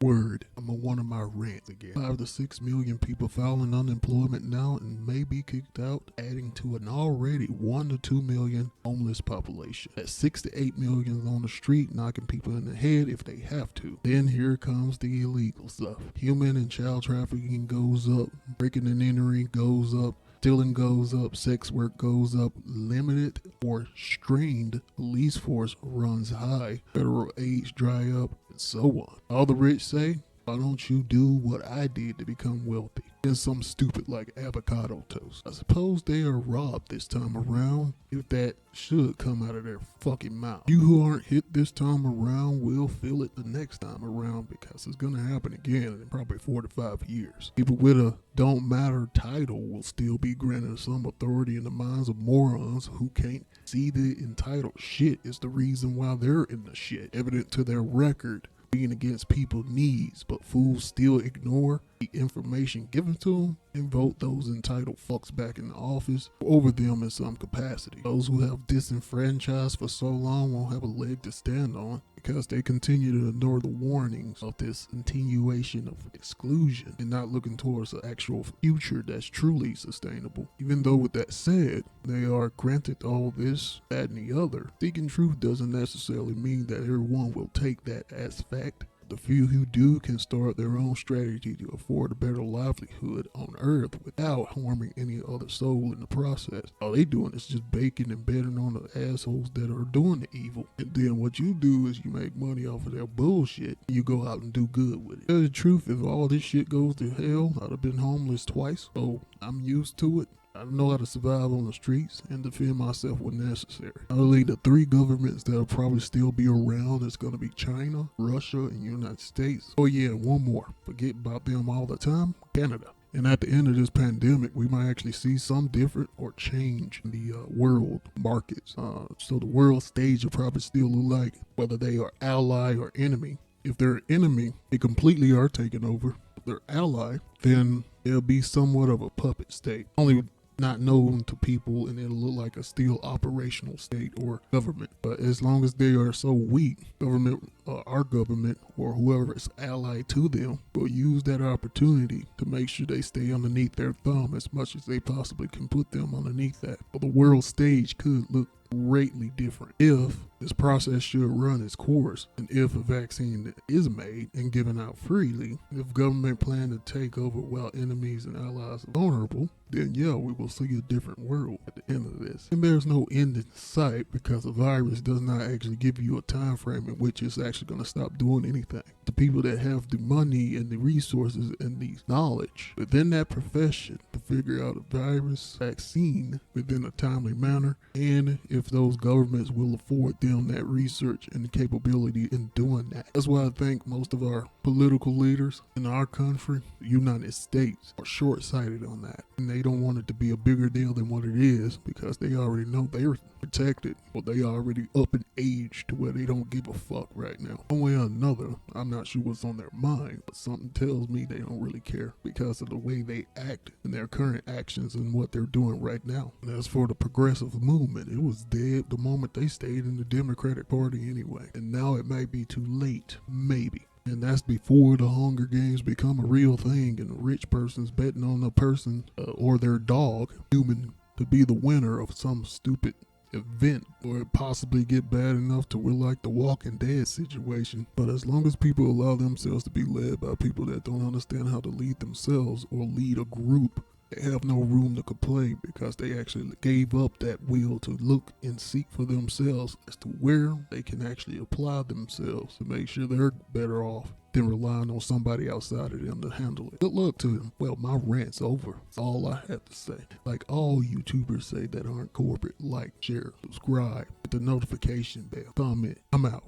Word, I'm on one of my rants again. 5 to 6 million people filing unemployment now and may be kicked out, adding to an already 1 to 2 million homeless population. That's 6 to 8 million on the street knocking people in the head if they have to. Then here comes the illegal stuff. Human and child trafficking goes up, breaking and entering goes up, stealing goes up, sex work goes up, limited or strained police force runs high, federal aids dry up, and so on. All the rich say, why don't you do what I did to become wealthy? And some stupid like avocado toast. I suppose they are robbed this time around, if that should come out of their fucking mouth. You who aren't hit this time around will feel it the next time around because it's gonna happen again in probably 4 to 5 years. People with a don't matter title will still be granted some authority in the minds of morons who can't see the entitled shit is the reason why they're in the shit, evident to their record being against people's needs, but fools still ignore the information given to them and vote those entitled fucks back in the office over them in some capacity. Those who have disenfranchised for so long won't have a leg to stand on because they continue to ignore the warnings of this continuation of exclusion and not looking towards an actual future that's truly sustainable. Even though with that said, they are granted all this, that, and the other, seeking truth doesn't necessarily mean that everyone will take that as fact. The few who do can start their own strategy to afford a better livelihood on Earth without harming any other soul in the process. All they doing is just baking and betting on the assholes that are doing the evil. And then what you do is you make money off of their bullshit and you go out and do good with it. Tell the truth, if all this shit goes to hell, I'd have been homeless twice, so I'm used to it. I know how to survive on the streets and defend myself when necessary. Not only the 3 governments that'll probably still be around, it's going to be China, Russia, and United States. Oh yeah, one more. Forget about them all the time. Canada. And at the end of this pandemic, we might actually see some different or change in the world markets. So the world stage will probably still look like whether they are ally or enemy. If they're enemy, they completely are taken over. If they're ally, then they'll be somewhat of a puppet state. Only not known to people, and it'll look like a still operational state or government. But as long as they are so weak, our government or whoever is allied to them will use that opportunity to make sure they stay underneath their thumb as much as they possibly can put them underneath that. But the world stage could look greatly different if this process should run its course, and if a vaccine is made and given out freely. If government plan to take over while enemies and allies are vulnerable, then yeah, we will see a different world at the end of this. And there's no end in sight because a virus does not actually give you a time frame in which it's actually going to stop doing anything. The people that have the money and the resources and the knowledge within that profession to figure out a virus vaccine within a timely manner, and if those governments will afford them that research and capability in doing that. That's why I think most of our political leaders in our country, the United States, are short-sighted on that. And they don't want it to be a bigger deal than what it is because they already know they're protected, or they already up in age to where they don't give a fuck right now. One way or another, I'm not sure what's on their mind, but something tells me they don't really care because of the way they act and their current actions and what they're doing right now. And as for the progressive movement, it was dead the moment they stayed in the Democratic Party anyway. And now it might be too late, maybe. And that's before the Hunger Games become a real thing and a rich person's betting on a person or their dog, human, to be the winner of some stupid event, or it possibly get bad enough to we're like the Walking Dead situation. But as long as people allow themselves to be led by people that don't understand how to lead themselves or lead a group, they have no room to complain because they actually gave up that will to look and seek for themselves as to where they can actually apply themselves to make sure they're better off than relying on somebody outside of them to handle it. Good luck to them. Well, my rant's over. That's all I have to say. Like all YouTubers say that aren't corporate, like, share, subscribe, hit the notification bell, comment. I'm out.